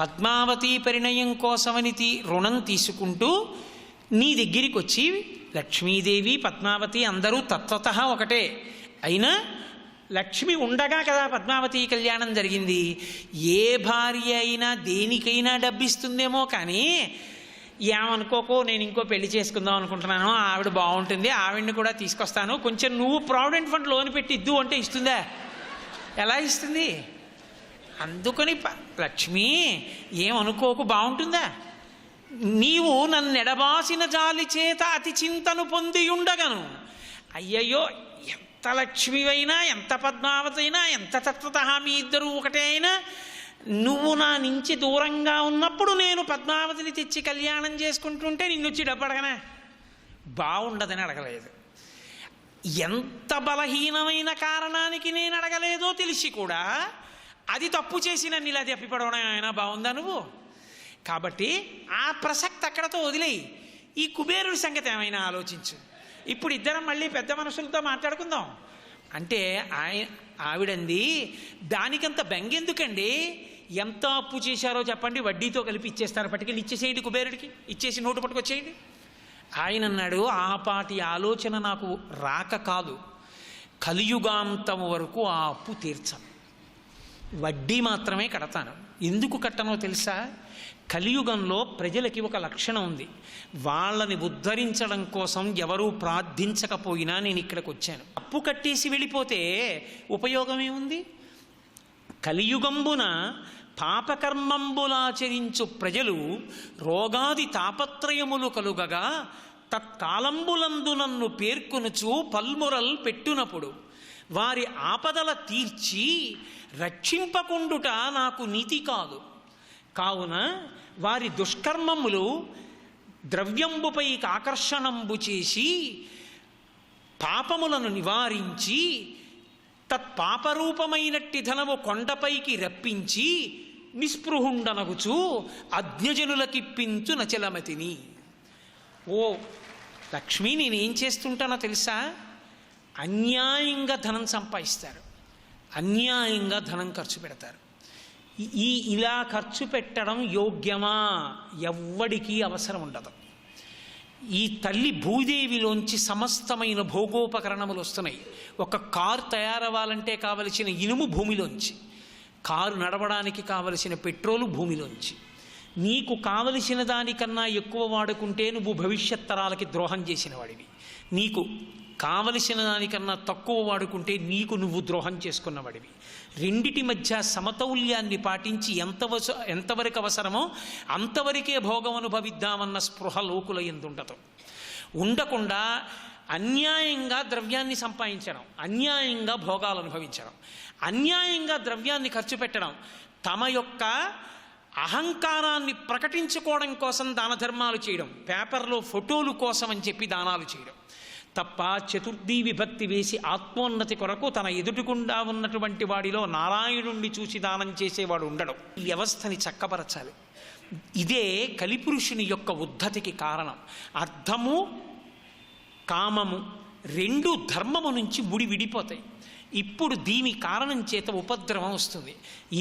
పద్మావతి పరిణయం కోసమని రుణం తీసుకుంటూ నీ దగ్గరికి వచ్చి, లక్ష్మీదేవి పద్మావతి అందరూ తత్వతః ఒకటే అయినా లక్ష్మి ఉండగా కదా పద్మావతి కళ్యాణం జరిగింది. ఏ భార్య అయినా దేనికైనా డబ్బిస్తుందేమో కానీ ఏమనుకోకో నేను ఇంకో పెళ్లి చేసుకుందాం అనుకుంటున్నాను, ఆవిడ బాగుంటుంది, ఆవిడ్ని కూడా తీసుకొస్తాను, కొంచెం నువ్వు ప్రావిడెంట్ ఫండ్ లోన్ పెట్టి ఇద్దు అంటే ఇస్తుందా? ఎలా ఇస్తుంది? అందుకని లక్ష్మి ఏమనుకోకు, బాగుంటుందా? నీవు నన్ను ఎడబాసిన జాలి చేత అతి చింతను పొంది ఉండగను. అయ్యయ్యో, ఎంత లక్ష్మివైనా ఎంత పద్మావతి అయినా ఎంత తత్వతః మీ ఇద్దరు ఒకటే అయినా నువ్వు నా నుంచి దూరంగా ఉన్నప్పుడు నేను పద్మావతిని తెచ్చి కళ్యాణం చేసుకుంటుంటే నిన్నొచ్చి డబ్బు అడగనా? బాగుండదని అడగలేదు. ఎంత బలహీనమైన కారణానికి నేను అడగలేదో తెలిసి కూడా అది తప్పు చేసి నన్ను ఇలా తప్పిపడవడం అయినా బాగుందా నువ్వు? కాబట్టి ఆ ప్రసక్తి అక్కడతో వదిలేయి. ఈ కుబేరుడి సంగతి ఏమైనా ఆలోచించు. ఇప్పుడు ఇద్దరం మళ్ళీ పెద్ద మనుషులతో మాట్లాడుకుందాం అంటే ఆవిడంది, దానికంత బెంగెందుకండి, ఎంత అప్పు చేశారో చెప్పండి, వడ్డీతో కలిపి ఇచ్చేస్తారు, పట్టుకెళ్ళి ఇచ్చేసేయండి కుబేరుడికి, ఇచ్చేసి నోటు పట్టుకొచ్చేయండి. ఆయన అన్నాడు, ఆ పాటి ఆలోచన నాకు రాక కాదు, కలియుగాంతం వరకు ఆ అప్పు తీర్చను, వడ్డీ మాత్రమే కడతాను. ఎందుకు కట్టనో తెలుసా? కలియుగంలో ప్రజలకి ఒక లక్షణం ఉంది, వాళ్ళని ఉద్ధరించడం కోసం ఎవరూ ప్రార్థించకపోయినా నేను ఇక్కడికి వచ్చాను. అప్పు కట్టేసి వెళ్ళిపోతే ఉపయోగమేముంది? కలియుగంబున పాపకర్మంబులాచరించు ప్రజలు రోగాది తాపత్రయములు కలుగగా తత్కాలంబులందు నన్ను పేర్కొనుచు పల్మురల్ పెట్టునప్పుడు వారి ఆపదల తీర్చి రక్షింపకుండుట నాకు నీతి కాదు. కావున వారి దుష్కర్మములు ద్రవ్యంబుపైకి ఆకర్షణంబు చేసి పాపములను నివారించి తత్పాపరూపమైనట్టి ధనము కొండపైకి రప్పించి నిస్పృహుండనగుచు అజ్ఞజనులకిప్పించు నచలమతిని. ఓ లక్ష్మి, నేనేం చేస్తుంటానో తెలుసా? అన్యాయంగా ధనం సంపాదిస్తారు, అన్యాయంగా ధనం ఖర్చు పెడతారు. ఇలా ఖర్చు పెట్టడం యోగ్యమా? ఎవ్వడికి అవసరం ఉండదు. ఈ తల్లి భూదేవిలోంచి సమస్తమైన భోగోపకరణములు వస్తున్నాయి. ఒక కారు తయారవ్వాలంటే కావలసిన ఇనుము భూమిలోంచి, కారు నడవడానికి కావలసిన పెట్రోలు భూమిలోంచి. నీకు కావలసిన దానికన్నా ఎక్కువ వాడుకుంటే నువ్వు భవిష్యత్ తరాలకి ద్రోహం చేసిన వాడివి, నీకు కావలసిన దానికన్నా తక్కువ వాడుకుంటే నీకు నువ్వు ద్రోహం చేసుకున్నవాడివి. రెండిటి మధ్య సమతౌల్యాన్ని పాటించి ఎంతవరకు అవసరమో అంతవరకే భోగం అనుభవిద్దామన్న స్పృహ లోకుల యందుండదు. ఉండకుండా అన్యాయంగా ద్రవ్యాన్ని సంపాదించడం, అన్యాయంగా భోగాలు అనుభవించడం, అన్యాయంగా ద్రవ్యాన్ని ఖర్చు పెట్టడం, తమ యొక్క అహంకారాన్ని ప్రకటించుకోవడం కోసం దాన ధర్మాలు చేయడం, పేపర్లో ఫోటోలు కోసం అని చెప్పి దానాలు చేయడం తప్ప చతుర్థీ విభక్తి వేసి ఆత్మోన్నతి కొరకు తన ఎదుటికుండా ఉన్నటువంటి వాడిలో నారాయణుణ్ణి చూసి దానం చేసేవాడు ఉండడం. ఈ వ్యవస్థని చక్కపరచాలి. ఇదే కలిపురుషుని యొక్క ఉద్ధతికి కారణం. అర్థము కామము రెండు ధర్మము నుంచి ముడి విడిపోతాయి. ఇప్పుడు దీని కారణం చేత ఉపద్రవం వస్తుంది.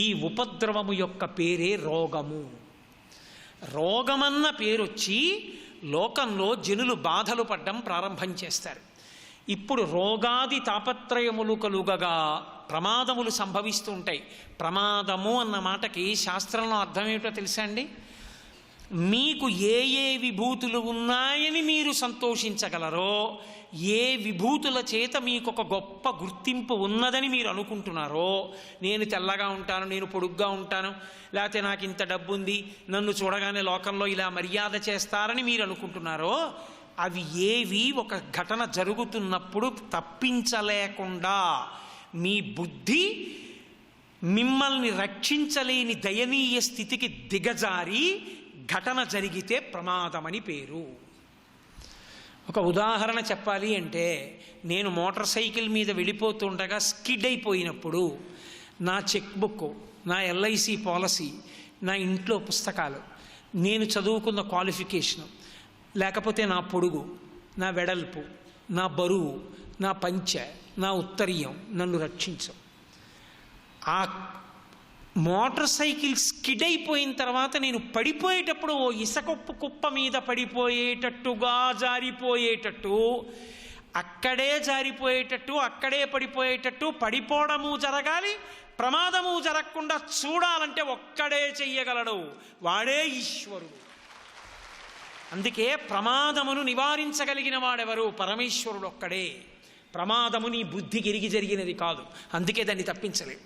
ఈ ఉపద్రవము యొక్క పేరే రోగము. రోగమన్న పేరొచ్చి లోకంలో జనులు బాధలు పడ్డం ప్రారంభం చేస్తారు. ఇప్పుడు రోగాది తాపత్రయములు కలుగగా ప్రమాదములు సంభవిస్తూ ఉంటాయి. ప్రమాదము అన్న మాటకి శాస్త్రంలో అర్థం ఏమిటో తెలుసా అండి? మీకు ఏ ఏ విభూతులు ఉన్నాయని మీరు సంతోషించగలరో, ఏ విభూతుల చేత మీకు ఒక గొప్ప గుర్తింపు ఉన్నదని మీరు అనుకుంటున్నారో, నేను తెల్లగా ఉంటాను, నేను పొడుగ్గా ఉంటాను, లేకపోతే నాకు ఇంత డబ్బు ఉంది, నన్ను చూడగానే లోకంలో ఇలా మర్యాద చేస్తారని మీరు అనుకుంటున్నారో, అవి ఏవి ఒక ఘటన జరుగుతున్నప్పుడు తప్పించలేకుండా మీ బుద్ధి మిమ్మల్ని రక్షించలేని దయనీయ స్థితికి దిగజారి ఘటన జరిగితే ప్రమాదమని పేరు. ఒక ఉదాహరణ చెప్పాలి అంటే, నేను మోటార్ సైకిల్ మీద వెళ్ళిపోతుండగా స్కిడ్ అయిపోయినప్పుడు నా చెక్ బుక్, నా ఎల్ఐసి పాలసీ, నా ఇంట్లో పుస్తకాలు, నేను చదువుకున్న క్వాలిఫికేషను, లేకపోతే నా పొడుగు, నా వెడల్పు, నా బరువు, నా పంచె, నా ఉత్తరీయం నన్ను రక్షించు. ఆ మోటార్ సైకిల్ స్కిడ్ అయిపోయిన తర్వాత నేను పడిపోయేటప్పుడు ఓ ఇసకొప్పు కుప్ప మీద పడిపోయేటట్టుగా జారిపోయేటట్టు, అక్కడే జారిపోయేటట్టు, అక్కడే పడిపోయేటట్టు, పడిపోవడము జరగాలి, ప్రమాదము జరగకుండా చూడాలంటే ఒక్కడే చెయ్యగలడు, వాడే ఈశ్వరుడు. అందుకే ప్రమాదమును నివారించగలిగిన వాడెవరు? పరమేశ్వరుడు ఒక్కడే. ప్రమాదము నీ బుద్ధికి ఎరిగి జరిగినది కాదు, అందుకే దాన్ని తప్పించలేవు.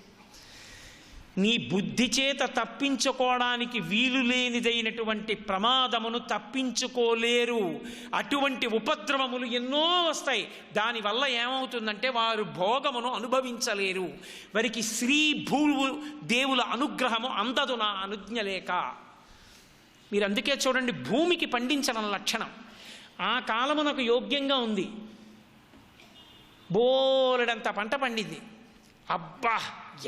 నీ బుద్ధి చేత తప్పించుకోవడానికి వీలు లేనిదైనటువంటి ప్రమాదమును తప్పించుకోలేరు. అటువంటి ఉపద్రవములు ఎన్నో వస్తాయి. దానివల్ల ఏమవుతుందంటే వారు భోగమును అనుభవించలేరు. వారికి శ్రీ భూ దేవుల అనుగ్రహము అందదు నా అనుజ్ఞ లేక. మీరు అందుకే చూడండి, భూమికి పండించడం లక్షణం. ఆ కాలమునకు యోగ్యంగా ఉంది, బోలెడంత పంట పండింది. అబ్బా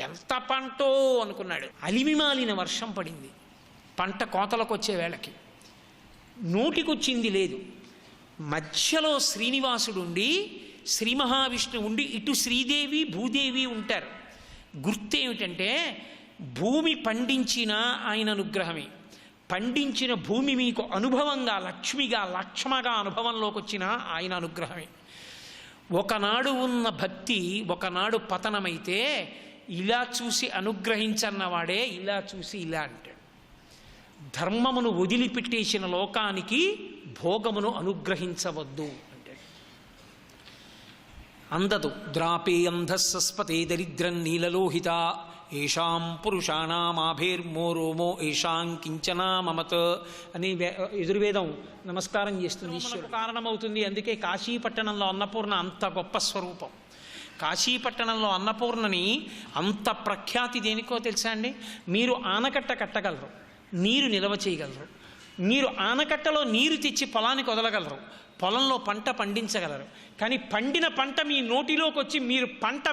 ఎంత పంటో అనుకున్నాడు. అలిమిమాలిన వర్షం పడింది. పంట కోతలకు వచ్చే వేళకి నోటికొచ్చింది లేదు. మధ్యలో శ్రీనివాసుడు ఉండి, శ్రీ మహావిష్ణువు ఉండి, ఇటు శ్రీదేవి భూదేవి ఉంటారు. గుర్తేమిటంటే భూమి పండించిన ఆయన అనుగ్రహమే. పండించిన భూమి మీకు అనుభవంగా, లక్ష్మిగా, లక్ష్మగా అనుభవంలోకి వచ్చిన ఆయన అనుగ్రహమే. ఒకనాడు ఉన్న భక్తి ఒకనాడు పతనమైతే ఇలా చూసి అనుగ్రహించన్నవాడే ఇలా చూసి ఇలా అంటాడు. ధర్మమును వదిలిపెట్టేసిన లోకానికి భోగమును అనుగ్రహించవద్దు అంటాడు. అందదు. ద్రాపే అంధస్సస్పతే దరిద్రం నీలలోహిత ఏషాం పురుషాణామాభేర్మోరోమో ఏషాం కించనా మమత్ అని యజుర్వేదం నమస్కారం చేస్తుంది. ఈశ్వరుడు కారణమవుతుంది. అందుకే కాశీపట్టణంలో అన్నపూర్ణ అంత గొప్ప స్వరూపం. కాశీపట్టణంలో అన్నపూర్ణని అంత ప్రఖ్యాతి దేనికో తెలుసా అండి? మీరు ఆనకట్ట కట్టగలరు, నీరు నిల్వ చేయగలరు. మీరు ఆనకట్టలో నీరు తెచ్చి పొలానికి వదలగలరు, పొలంలో పంట పండించగలరు. కానీ పండిన పంట మీ నోటిలోకి వచ్చి మీరు పంట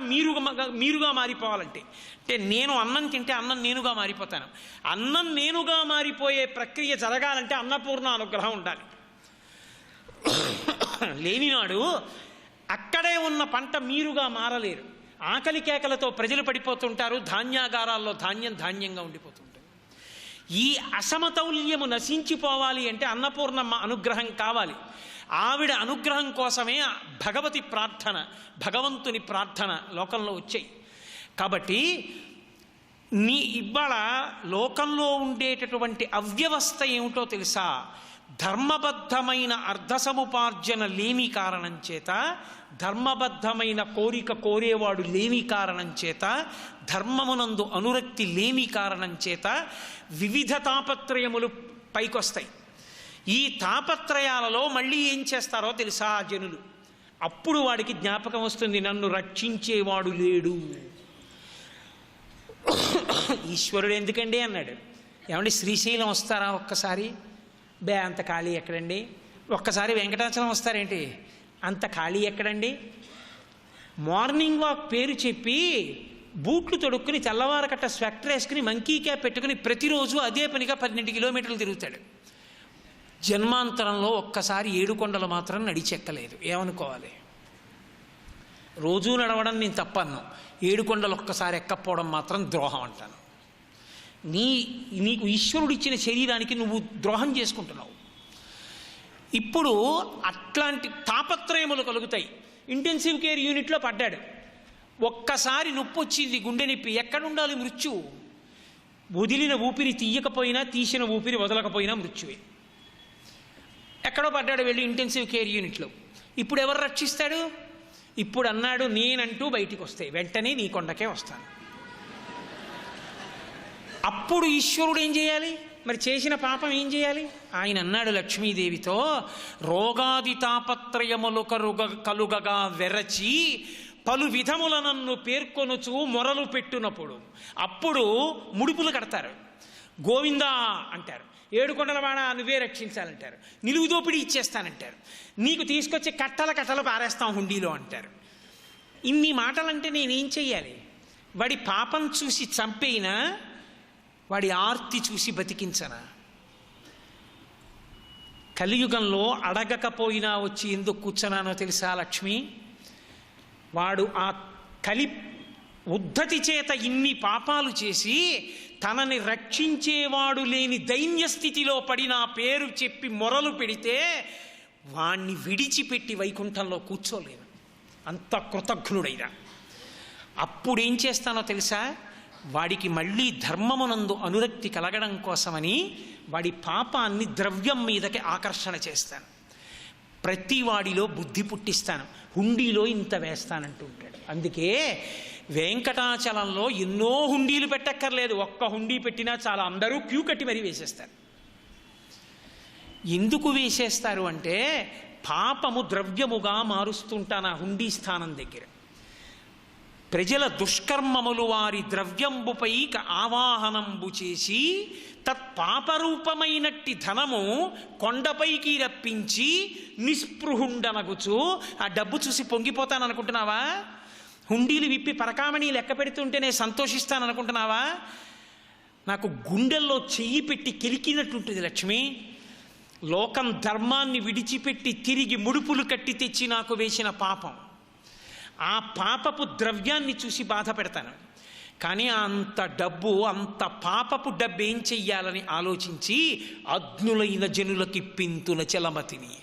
మీరుగా మారిపోవాలంటే, అంటే నేను అన్నం తింటే అన్నం నేనుగా మారిపోతాను. అన్నం నేనుగా మారిపోయే ప్రక్రియ జరగాలంటే అన్నపూర్ణ అనుగ్రహం ఉండాలి. లేనినాడు అక్కడే ఉన్న పంట మీరుగా మారలేరు. ఆకలి కేకలతో ప్రజలు పడిపోతుంటారు. ధాన్యాగారాల్లో ధాన్యంగా ఉండిపోతుంటారు. ఈ అసమతౌల్యము నశించిపోవాలి అంటే అన్నపూర్ణమ్మ అనుగ్రహం కావాలి. ఆవిడ అనుగ్రహం కోసమే భగవతి ప్రార్థన, భగవంతుని ప్రార్థన లోకంలో వచ్చాయి. కాబట్టి ఇవాళ లోకంలో ఉండేటటువంటి అవ్యవస్థ ఏమిటో తెలుసా? ధర్మబద్ధమైన అర్ధసముపార్జన లేని కారణం చేత, ధర్మబద్ధమైన కోరిక కోరేవాడు లేని కారణం చేత, ధర్మమునందు అనురక్తి లేని కారణం చేత వివిధ తాపత్రయములు పైకొస్తాయి. ఈ తాపత్రయాలలో మళ్ళీ ఏం చేస్తారో తెలుసా జనులు? అప్పుడు వాడికి జ్ఞాపకం వస్తుంది, నన్ను రక్షించేవాడు లేడు. ఈశ్వరుడు ఎందుకండి అన్నాడు. ఏమండి శ్రీశైలం వస్తారా ఒక్కసారి? అంత ఖాళీ ఎక్కడండి? ఒక్కసారి వెంకటాచలం వస్తారేంటి? అంత ఖాళీ ఎక్కడండి? మార్నింగ్ వాక్ పేరు చెప్పి బూట్లు తొడుక్కుని తెల్లవారకట్ట స్వెక్టర్ వేసుకుని మంకీ క్యాప్ పెట్టుకుని ప్రతిరోజు అదే పనిగా 12 కిలోమీటర్లు తిరుగుతాడు. జన్మాంతరంలో ఒక్కసారి 7 కొండలు మాత్రం నడిచెక్కలేదు. ఏమనుకోవాలి? రోజూ నడవడం నేను తప్పను, 7 కొండలు ఒక్కసారి ఎక్కపోవడం మాత్రం ద్రోహం అంటాను. నీకు ఈశ్వరుడు ఇచ్చిన శరీరానికి నువ్వు ద్రోహం చేసుకుంటున్నావు. ఇప్పుడు అట్లాంటి తాపత్రయములు కలుగుతాయి. ఇంటెన్సివ్ కేర్ యూనిట్లో పడ్డాడు, ఒక్కసారి నొప్పి వచ్చింది, గుండె నొప్పి. ఎక్కడుండాలి మృత్యువు? వదిలిన ఊపిరి తీయకపోయినా, తీసిన ఊపిరి వదలకపోయినా మృత్యువే. ఎక్కడో పడ్డాడు, వెళ్ళి ఇంటెన్సివ్ కేర్ యూనిట్లో. ఇప్పుడు ఎవరు రక్షిస్తాడు? ఇప్పుడు అన్నాడు, నేనంటూ బయటికి వస్తే వెంటనే నీ కొండకే వస్తాను. అప్పుడు ఈశ్వరుడు ఏం చేయాలి? మరి చేసిన పాపం ఏం చేయాలి? ఆయన అన్నాడు లక్ష్మీదేవితో, రోగాది తాపత్రయములు కలుగగా వెరచి పలు విధముల నన్ను పేర్కొనుచు మొరలు పెట్టునప్పుడు అప్పుడు ముడుపులు కడతారు, గోవిందా అంటారు, 7 కొండలవాడ నువ్వే రక్షించాలంటారు, నిలువు దోపిడీ ఇచ్చేస్తానంటారు, నీకు తీసుకొచ్చి కట్టలు పారేస్తాం హుండీలో అంటారు. ఇన్ని మాటలంటే నేనేం చెయ్యాలి? వాడి పాపం చూసి చంపేయినా, వాడి ఆర్తి చూసి బతికించనా? కలియుగంలో అడగకపోయినా వచ్చి ఎందుకు కూర్చున్నానో తెలుసా లక్ష్మి? వాడు ఆ కలి ఉద్ధతి చేత ఇన్ని పాపాలు చేసి తనని రక్షించేవాడు లేని దైన్య స్థితిలో పడి నా పేరు చెప్పి మొరలు పెడితే వాణ్ణి విడిచిపెట్టి వైకుంఠంలో కూర్చోలేను, అంత కృతజ్ఞుడైనా. అప్పుడేం చేస్తానో తెలుసా? వాడికి మళ్ళీ ధర్మమునందు అనురక్తి కలగడం కోసమని వాడి పాపాన్ని ద్రవ్యం మీదకి ఆకర్షణ చేస్తాను. ప్రతి వాడిలో బుద్ధి పుట్టిస్తాను, హుండీలో ఇంత వేస్తానంటూ ఉంటాడు. అందుకే వెంకటాచలంలో ఎన్నో హుండీలు పెట్టక్కర్లేదు, ఒక్క హుండీ పెట్టినా చాలా, అందరూ క్యూ కట్టి మరీ వేసేస్తారు. ఎందుకు వేసేస్తారు అంటే పాపము ద్రవ్యముగా మారుస్తుంటాను ఆ హుండీ స్థానం దగ్గర. ప్రజల దుష్కర్మములు వారి ద్రవ్యంబుపై ఆవాహనంబు చేసి తత్పాపరూపమైనట్టి ధనము కొండపైకి రప్పించి నిస్పృహుండనగుచు, ఆ డబ్బు చూసి పొంగిపోతాననుకుంటున్నావా? హుండీలు విప్పి పరకామణి లెక్క పెడుతుంటే నేను సంతోషిస్తాననుకుంటున్నావా? నాకు గుండెల్లో చెయ్యి పెట్టి కెలికినట్టుంటుంది లక్ష్మి. లోకం ధర్మాన్ని విడిచిపెట్టి తిరిగి ముడుపులు కట్టి తెచ్చి నాకు వేసిన పాపం, ఆ పాపపు ద్రవ్యాన్ని చూసి బాధ పెడతాను. కానీ అంత డబ్బు, అంత పాపపు డబ్బు ఏం చెయ్యాలని ఆలోచించి అజ్ఞులైన జనులకి పింతున చలమతిని,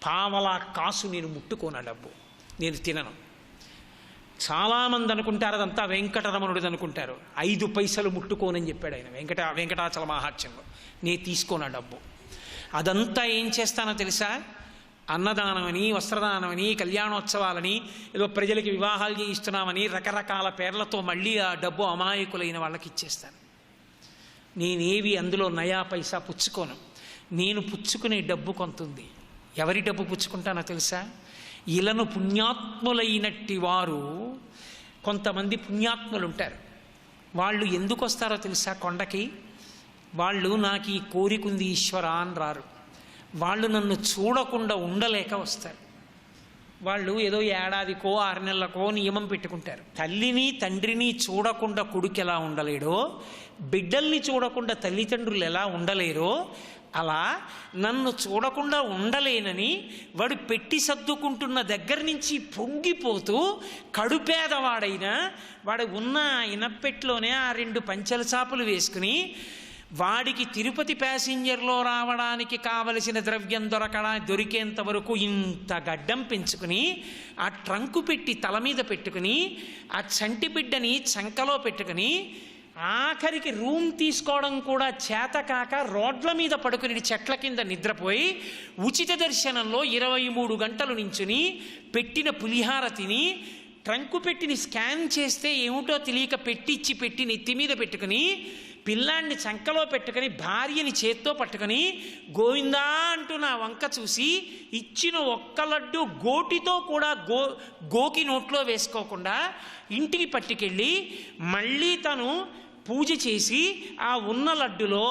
పావలా కాసు నేను ముట్టుకోను, డబ్బు నేను తినను. చాలామంది అనుకుంటారు అదంతా వెంకటరమణుడిది అనుకుంటారు. 5 పైసలు ముట్టుకోనని చెప్పాడు ఆయన వెంకటాచల మహాత్మ్యంలో. నేను తీసుకోను డబ్బు. అదంతా ఏం చేస్తానో తెలుసా? అన్నదానమని, వస్త్రదానమని, కళ్యాణోత్సవాలని, ఏదో ప్రజలకి వివాహాలు చేయిస్తున్నామని రకరకాల పేర్లతో మళ్ళీ ఆ డబ్బు అమాయకులైన వాళ్ళకి ఇచ్చేస్తాను. నేనేవి అందులో నయా పైసా పుచ్చుకోను. నేను పుచ్చుకునే డబ్బు కొంతుంది. ఎవరి డబ్బు పుచ్చుకుంటానో తెలుసా? ఇలను పుణ్యాత్ములైనట్టి వారు, కొంతమంది పుణ్యాత్ములు ఉంటారు. వాళ్ళు ఎందుకు వస్తారో తెలుసా కొండకి? వాళ్ళు నాకు ఈ కోరికుంది ఈశ్వర అని రారు. వాళ్ళు నన్ను చూడకుండా ఉండలేక వస్తారు. వాళ్ళు ఏదో ఏడాదికో 6 నెలలకో నియమం పెట్టుకుంటారు. తల్లిని తండ్రిని చూడకుండా కొడుకు ఎలా ఉండలేడో, బిడ్డల్ని చూడకుండా తల్లిదండ్రులు ఎలా ఉండలేరో, అలా నన్ను చూడకుండా ఉండలేనని వాడు పెట్టి సర్దుకుంటున్న దగ్గర నుంచి పొంగిపోతూ కడుపేదవాడైనా వాడు ఉన్న ఇనప్పెట్లోనే ఆ 2 పంచెల చాపులు వేసుకుని వాడికి తిరుపతి ప్యాసింజర్లో రావడానికి కావలసిన ద్రవ్యం దొరికేంత వరకు ఇంత గడ్డం పెంచుకుని ఆ ట్రంకు పెట్టి తల మీద పెట్టుకుని ఆ చంటి బిడ్డని చంకలో పెట్టుకుని ఆఖరికి రూమ్ తీసుకోవడం కూడా చేతకాక రోడ్ల మీద పడుకుని చెట్ల కింద నిద్రపోయి ఉచిత దర్శనంలో 23 గంటలు నించుని పెట్టిన పులిహార తిని ట్రంకు పెట్టిని స్కాన్ చేస్తే ఏమిటో తెలియక పెట్టి నెత్తి మీద పెట్టుకుని పిల్లాన్ని చంకలో పెట్టుకుని భార్యని చేత్తో పట్టుకుని గోవిందా అంటూ నా వంక చూసి ఇచ్చిన ఒక్క లడ్డు గోటితో కూడా గోకి నోట్లో వేసుకోకుండా ఇంటికి పట్టుకెళ్ళి మళ్ళీ తను పూజ చేసి ఆ ఉన్న లడ్డులో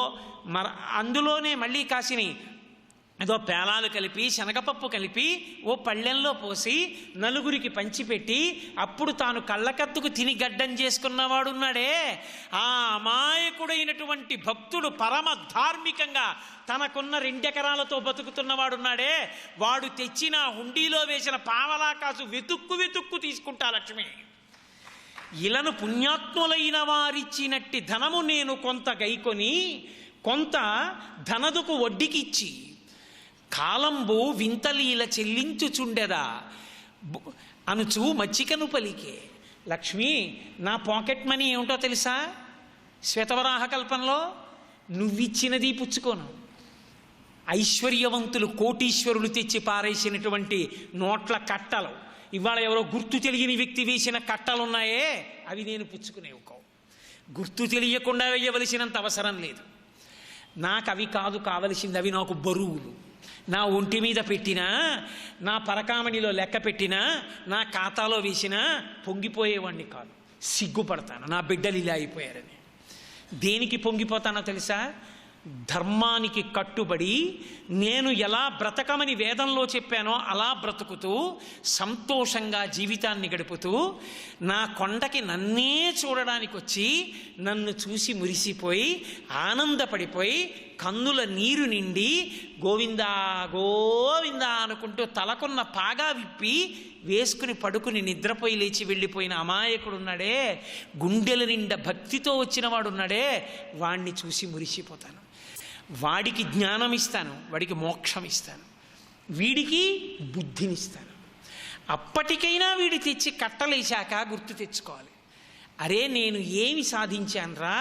అందులోనే మళ్ళీ కాసిని ఏదో పేలాలు కలిపి శనగపప్పు కలిపి ఓ పళ్ళెంలో పోసి నలుగురికి పంచిపెట్టి అప్పుడు తాను కళ్ళకత్తుకు తిని గడ్డం చేసుకున్నవాడున్నాడే, ఆ అమాయకుడైనటువంటి భక్తుడు పరమ ధార్మికంగా తనకున్న 2 ఎకరాలతో బతుకుతున్నవాడున్నాడే, వాడు తెచ్చిన హుండీలో వేసిన పావలాకాసు వెతుక్కు తీసుకుంటా లక్ష్మి. ఇలను పుణ్యాత్ములైన వారిచ్చినట్టి ధనము నేను కొంత గైకొని కొంత ధనదుకు వడ్డీకిచ్చి కాలంబు వింతలీల చెల్లించుచుండెదా అనుచు మచ్చికను పలికే. లక్ష్మి, నా పాకెట్ మనీ ఏమిటో తెలుసా? శ్వేతవరాహ కల్పంలో నువ్విచ్చినది పుచ్చుకోను. ఐశ్వర్యవంతులు కోటీశ్వరులు తెచ్చి పారేసినటువంటి నోట్ల కట్టలు, ఇవాళ ఎవరో గుర్తు తెలియని వ్యక్తి వేసిన కట్టలున్నాయే, అవి నేను పుచ్చుకునేవి కావు. గుర్తు తెలియకుండా వేయవలసినంత అవసరం లేదు నాకు. అవి కాదు కావలసింది, అవి నాకు బరువులు. నా ఒంటి మీద పెట్టినా, నా పరకామణిలో లెక్క పెట్టినా, నా ఖాతాలో వేసినా పొంగిపోయేవాడిని కాదు. సిగ్గుపడతాను నా బిడ్డలు ఇలా అయిపోయారని. దేనికి పొంగిపోతానో తెలుసా? ధర్మానికి కట్టుబడి నేను ఎలా బ్రతకమని వేదంలో చెప్పానో అలా బ్రతుకుతూ సంతోషంగా జీవితాన్ని గడుపుతూ నా కొండకి నన్నే చూడడానికి వచ్చి నన్ను చూసి మురిసిపోయి ఆనందపడిపోయి కన్నుల నీరు నిండి గోవిందా గోవిందా అనుకుంటూ తలకున్న పాగా విప్పి వేసుకుని పడుకుని నిద్రపోయి లేచి వెళ్ళిపోయిన అమాయకుడున్నాడే, గుండెల నిండా భక్తితో వచ్చిన వాడున్నాడే, వాణ్ణి చూసి మురిసిపోతాను. వాడికి జ్ఞానం ఇస్తాను, వాడికి మోక్షం ఇస్తాను, వీడికి బుద్ధినిస్తాను. అప్పటికైనా వీడి తెచ్చి కట్టలేశాక గుర్తు తెచ్చుకోవాలి, అరే నేను ఏమి సాధించానురా,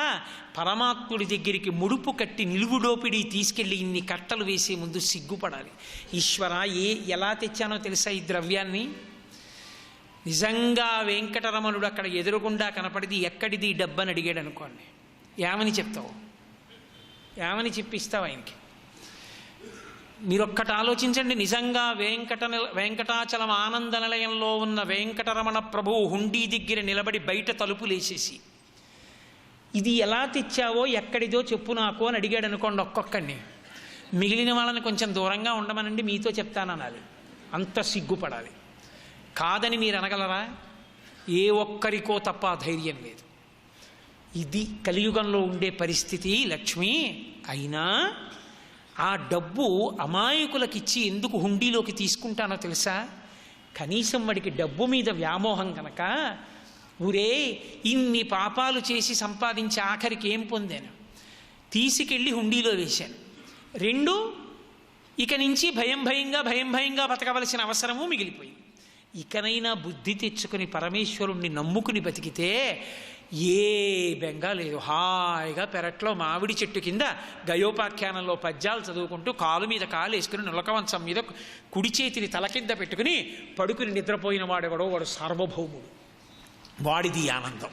పరమాత్ముడి దగ్గరికి ముడుపు కట్టి నిలువుడోపిడి తీసుకెళ్ళి ఇన్ని కట్టలు వేసే ముందు సిగ్గుపడాలి. ఈశ్వర ఎలా తెచ్చానో తెలుసా ఈ ద్రవ్యాన్ని? నిజంగా వెంకటరమణుడు అక్కడ ఎదురుగుండా కనపడిది, ఎక్కడిది ఈ డబ్బని అడిగాడు అనుకోండి, ఏమని చెప్తావు? ఏమని చెప్పిస్తావు ఆయనకి? మీరొక్కటి ఆలోచించండి. నిజంగా వెంకటాచలం ఆనంద నిలయంలో ఉన్న వెంకటరమణ ప్రభువు హుండీ దగ్గర నిలబడి బయట తలుపులేసేసి ఇది ఎలా తెచ్చావో ఎక్కడిదో చెప్పు నాకు అని అడిగాడు అనుకోండి ఒక్కొక్కడిని, మిగిలిన వాళ్ళని కొంచెం దూరంగా ఉండమనండి మీతో చెప్తాననాలి, అంత సిగ్గుపడాలి. కాదని మీరు అనగలరా? ఏ ఒక్కరికో తప్ప ధైర్యం లేదు. ఇది కలియుగంలో ఉండే పరిస్థితి లక్ష్మి. అయినా ఆ డబ్బు అమాయకులకిచ్చి ఎందుకు హుండీలోకి తీసుకుంటానో తెలుసా? కనీసం వాడికి డబ్బు మీద వ్యామోహం కనుక, ఊరే ఇన్ని పాపాలు చేసి సంపాదించి ఆఖరికి ఏం పొందాను, తీసుకెళ్ళి హుండీలో వేశాను. రెండు, ఇక నుంచి భయం భయంగా బతకవలసిన అవసరము మిగిలిపోయింది. ఇకనైనా బుద్ధి తెచ్చుకుని పరమేశ్వరుణ్ణి నమ్ముకుని బతికితే ఏ బెంగా లేదు. హాయిగా పెరట్లో మామిడి చెట్టు కింద గయోపాఖ్యానంలో పద్యాలు చదువుకుంటూ కాలు మీద కాలు వేసుకుని నులకవంచం మీద కుడి చేతిని తల కింద పెట్టుకుని పడుకుని నిద్రపోయిన వాడెవడో వాడు సార్వభౌముడు, వాడిది ఆనందం.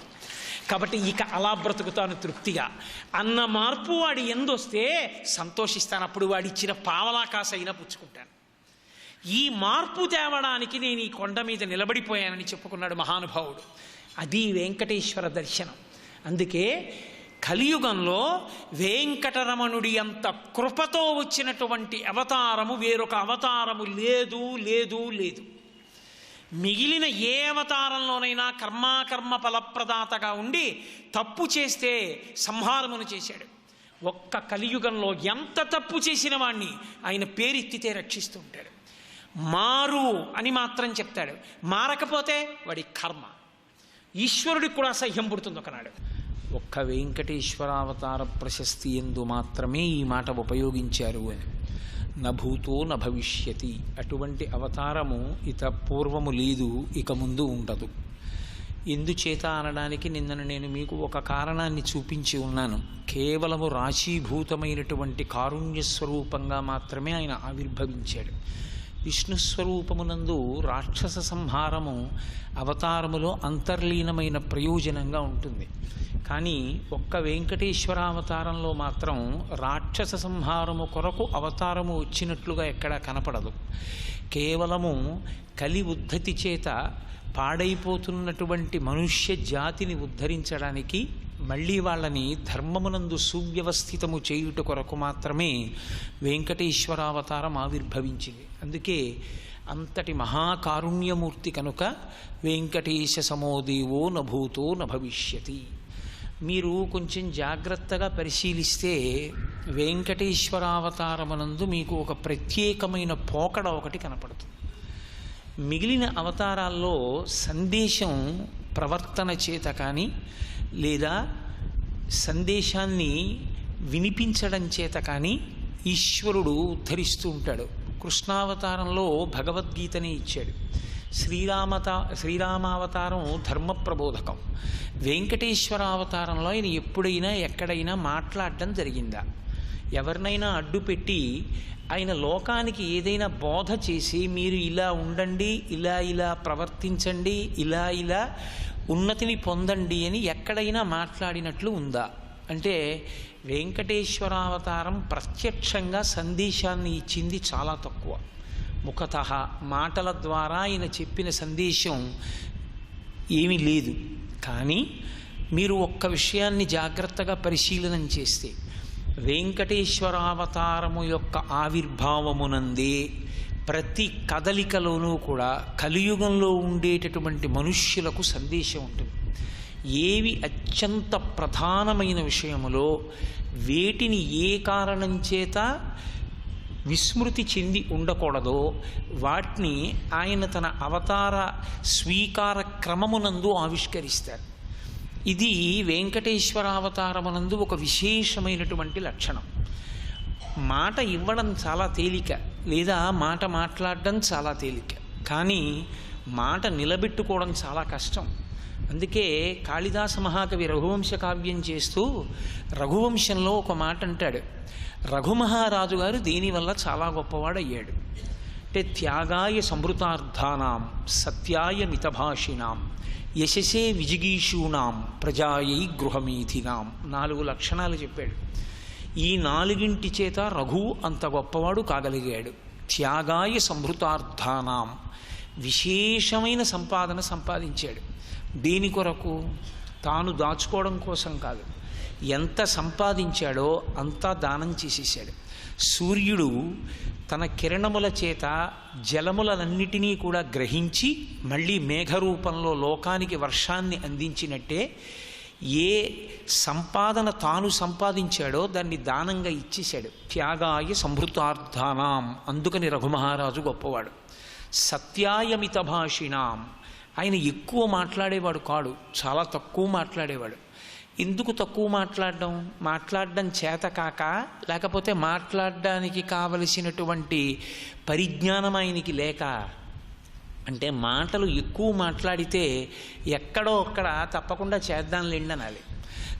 కాబట్టి ఇక అలా బ్రతుకుతాను తృప్తిగా అన్న మార్పు వాడి ఎందొస్తే సంతోషిస్తాను. అప్పుడు వాడిచ్చిన పావలాకాసైనా పుచ్చుకుంటాను. ఈ మార్పు తేవడానికి నేను ఈ కొండ మీద నిలబడిపోయానని చెప్పుకున్నాడు మహానుభావుడు. అది వెంకటేశ్వర దర్శనం. అందుకే కలియుగంలో వెంకటరమణుడి అంత కృపతో వచ్చినటువంటి అవతారము వేరొక అవతారము లేదు లేదు లేదు. మిగిలిన ఏ అవతారంలోనైనా కర్మాకర్మ ఫలప్రదాతగా ఉండి తప్పు చేస్తే సంహారమును చేశాడు. ఒక్క కలియుగంలో ఎంత తప్పు చేసిన వాణ్ణి ఆయన పేరెత్తితే రక్షిస్తూ ఉంటాడు. మారు అని మాత్రం చెప్తాడు, మారకపోతే వాడి కర్మ. ఈశ్వరుడికి కూడా అసహ్యం పుడుతుంది ఒకనాడు. ఒక్క వెంకటేశ్వరావతార ప్రశస్తి ఎందు మాత్రమే ఈ మాట ఉపయోగించారు అని. నభూతో నభవిష్యతి, అటువంటి అవతారము ఇత పూర్వము లేదు, ఇక ముందు ఉండదు. ఎందుచేత అనడానికి నిన్నను నేను మీకు ఒక కారణాన్ని చూపించి ఉన్నాను. కేవలము రాశీభూతమైనటువంటి కారుణ్యస్వరూపంగా మాత్రమే ఆయన ఆవిర్భవించాడు. విష్ణుస్వరూపమునందు రాక్షస సంహారము అవతారములో అంతర్లీనమైన ప్రయోజనంగా ఉంటుంది. కానీ ఒక్క వెంకటేశ్వరావతారంలో మాత్రం రాక్షస సంహారము కొరకు అవతారము వచ్చినట్లుగా ఎక్కడా కనపడదు. కేవలము కలి ఉద్ధతి చేత పాడైపోతున్నటువంటి మనుష్య జాతిని ఉద్ధరించడానికి, మళ్ళీ వాళ్ళని ధర్మమునందు సువ్యవస్థితము చేయుట కొరకు మాత్రమే వెంకటేశ్వరావతారం ఆవిర్భవించింది. అందుకే అంతటి మహాకారుణ్యమూర్తి కనుక వెంకటేశ సమోదేవో నభూతో నభవిష్యతి. మీరు కొంచెం జాగ్రత్తగా పరిశీలిస్తే వెంకటేశ్వరావతారమునందు మీకు ఒక ప్రత్యేకమైన పోకడ ఒకటి కనపడుతుంది. మిగిలిన అవతారాల్లో సందేశం ప్రవర్తన చేత కానీ లేదా సందేశాన్ని వినిపించడం చేత కానీ ఈశ్వరుడు ఉద్ధరిస్తూ ఉంటాడు. కృష్ణావతారంలో భగవద్గీతని ఇచ్చాడు. శ్రీరామావతారం ధర్మ ప్రబోధకం. వెంకటేశ్వర అవతారంలో ఆయన ఎప్పుడైనా ఎక్కడైనా మాట్లాడడం జరిగిందా? ఎవరినైనా అడ్డుపెట్టి ఆయన లోకానికి ఏదైనా బోధ చేసి మీరు ఇలా ఉండండి, ఇలా ప్రవర్తించండి, ఇలా ఉన్నతిని పొందండి అని ఎక్కడైనా మాట్లాడినట్లు ఉందా? అంటే వెంకటేశ్వరావతారం ప్రత్యక్షంగా సందేశాన్ని ఇచ్చింది చాలా తక్కువ. ముఖతః మాటల ద్వారా ఆయన చెప్పిన సందేశం ఏమీ లేదు. కానీ మీరు ఒక్క విషయాన్ని జాగ్రత్తగా పరిశీలనం చేస్తే వెంకటేశ్వరావతారము యొక్క ఆవిర్భావమునందే ప్రతి కదలికలోనూ కూడా కలియుగంలో ఉండేటటువంటి మనుష్యులకు సందేశం ఉంటుంది. ఏవి అత్యంత ప్రధానమైన విషయములో వేటిని ఏ కారణం చేత విస్మృతి చెంది ఉండకూడదో వాటిని ఆయన తన అవతార స్వీకార క్రమమునందు ఆవిష్కరిస్తారు. ఇది వెంకటేశ్వర అవతారమునందు ఒక విశేషమైనటువంటి లక్షణం. మాట ఇవ్వడం చాలా తేలిక, లేదా మాట మాట్లాడడం చాలా తేలిక, కానీ మాట నిలబెట్టుకోవడం చాలా కష్టం. అందుకే కాళిదాస మహాకవి రఘువంశ కావ్యం చేస్తూ రఘువంశంలో ఒక మాట అంటాడు, రఘుమహారాజు గారు దీనివల్ల చాలా గొప్పవాడయ్యాడు. అంటే త్యాగాయ సంవృతార్థానాం సత్యాయ మితభాషిణాం యశసే విజిగీషూణాం ప్రజాయై గృహమీధినాం 4 లక్షణాలు చెప్పాడు. ఈ 4 చేత రఘు అంత గొప్పవాడు కాగలిగాడు. త్యాగాయ సంవృతార్థానాం, విశేషమైన సంపాదన సంపాదించాడు. దేని కొరకు? తాను దాచుకోవడం కోసం కాదు. ఎంత సంపాదించాడో అంతా దానం చేసేసాడు. సూర్యుడు తన కిరణముల చేత జలములన్నిటినీ కూడా గ్రహించి మళ్ళీ మేఘరూపంలో లోకానికి వర్షాన్ని అందించినట్టే ఏ సంపాదన తాను సంపాదించాడో దాన్ని దానంగా ఇచ్చేశాడు. త్యాగాయ సంవృతార్థానాం, అందుకని రఘుమహారాజు గొప్పవాడు. సత్యాయమిత భాషిణాం, ఆయన ఎక్కువ మాట్లాడేవాడు కాడు, చాలా తక్కువ మాట్లాడేవాడు. ఎందుకు తక్కువ మాట్లాడడం చేత కాక, లేకపోతే మాట్లాడడానికి కావలసినటువంటి పరిజ్ఞానం ఆయనకి లేక? అంటే మాటలు ఎక్కువ మాట్లాడితే ఎక్కడో అక్కడ తప్పకుండా చేద్దాంలేండి అనాలి.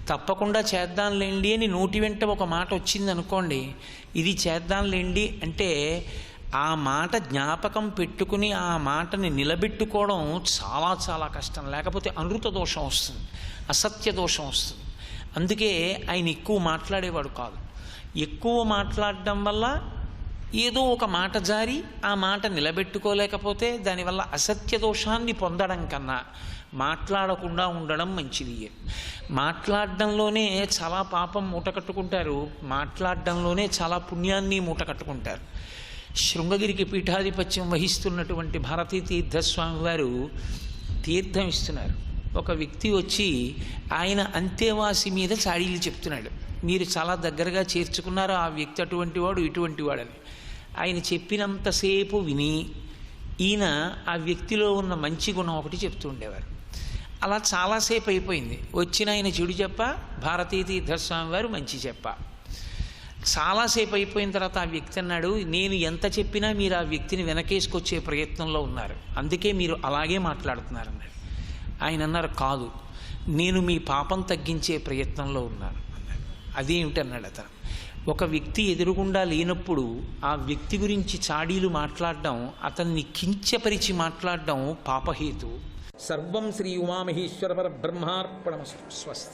తప్పకుండా చేద్దాంలేండి అని నోటి వెంట ఒక మాట వచ్చింది అనుకోండి, ఇది చేద్దాంలేండి అంటే ఆ మాట జ్ఞాపకం పెట్టుకుని ఆ మాటని నిలబెట్టుకోవడం చాలా చాలా కష్టం. లేకపోతే అనృత దోషం వస్తుంది, అసత్య దోషం వస్తుంది. అందుకే ఆయన ఎక్కువ మాట్లాడేవాడు కాదు. ఎక్కువ మాట్లాడడం వల్ల ఏదో ఒక మాట జారి ఆ మాట నిలబెట్టుకోలేకపోతే దానివల్ల అసత్య దోషాన్ని పొందడం కన్నా మాట్లాడకుండా ఉండడం మంచిది. మాట్లాడడంలోనే చాలా పాపం మూట కట్టుకుంటారు, మాట్లాడడంలోనే చాలా పుణ్యాన్ని మూట కట్టుకుంటారు. శృంగగిరికి పీఠాధిపత్యం వహిస్తున్నటువంటి భారతీ తీర్థస్వామి వారు తీర్థం ఇస్తున్నారు. ఒక వ్యక్తి వచ్చి ఆయన అంతేవాసి మీద చాడీలు చెప్తున్నాడు. మీరు చాలా దగ్గరగా చేర్చుకున్నారు, ఆ వ్యక్తి అటువంటి వాడు ఇటువంటి వాడని. ఆయన చెప్పినంతసేపు విని ఈయన ఆ వ్యక్తిలో ఉన్న మంచి గుణం ఒకటి చెప్తూ ఉండేవారు. అలా చాలాసేపు అయిపోయింది. వచ్చిన ఆయన చెడు చెప్ప, భారతీ తీర్థస్వామి వారు మంచి చెప్ప. చాలాసేపు అయిపోయిన తర్వాత ఆ వ్యక్తి అన్నాడు, నేను ఎంత చెప్పినా మీరు ఆ వ్యక్తిని వెనకేసుకొచ్చే ప్రయత్నంలో ఉన్నారు, అందుకే మీరు అలాగే మాట్లాడుతున్నారన్నాడు. ఆయన అన్నారు, కాదు, నేను మీ పాపం తగ్గించే ప్రయత్నంలో ఉన్నాను అన్నాడు. అదేమిటన్నాడు అతను. ఒక వ్యక్తి ఎదురుగుండా లేనప్పుడు ఆ వ్యక్తి గురించి చాడీలు మాట్లాడడం, అతన్ని కించపరిచి మాట్లాడడం పాపహేతు. సర్వం శ్రీ ఉమామహేశ్వర పరబ్రహ్మార్పణమస్తు. స్వస్తి.